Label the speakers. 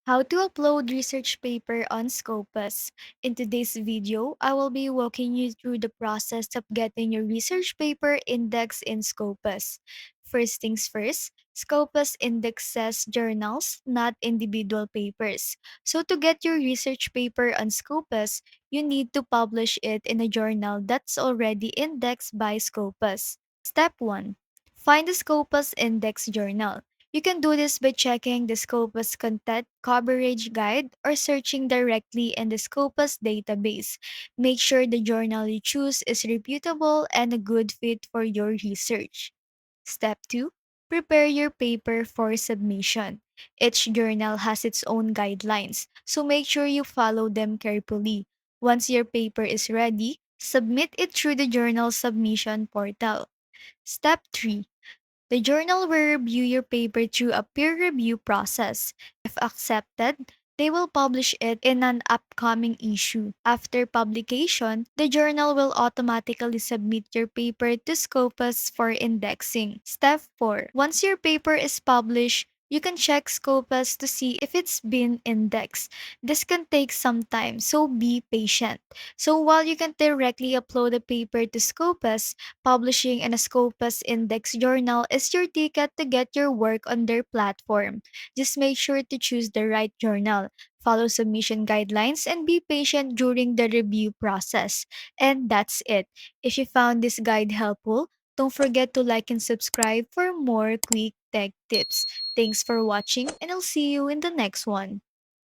Speaker 1: How to upload research paper on Scopus. In today's video, I will be walking you through the process of getting your research paper indexed in Scopus. First things first, Scopus indexes journals, not individual papers. So to get your research paper on Scopus, you need to publish it in a journal that's already indexed by Scopus. Step 1. Find the Scopus Index journal. You can do this by checking the Scopus Content Coverage Guide or searching directly in the Scopus database. Make sure the journal you choose is reputable and a good fit for your research. Step 2. Prepare your paper for submission. Each journal has its own guidelines, so make sure you follow them carefully. Once your paper is ready, submit it through the journal submission portal. Step 3. The journal will review your paper through a peer review process. If accepted, they will publish it in an upcoming issue. After publication, the journal will automatically submit your paper to Scopus for indexing. Step 4. Once your paper is published, you can check Scopus to see if it's been indexed. This can take some time, so be patient. So while you can directly upload a paper to Scopus, publishing in a Scopus Index journal is your ticket to get your work on their platform. Just make sure to choose the right journal, follow submission guidelines, and be patient during the review process. And that's it. If you found this guide helpful, don't forget to like and subscribe for more quick tech tips. Thanks for watching, and I'll see you in the next one.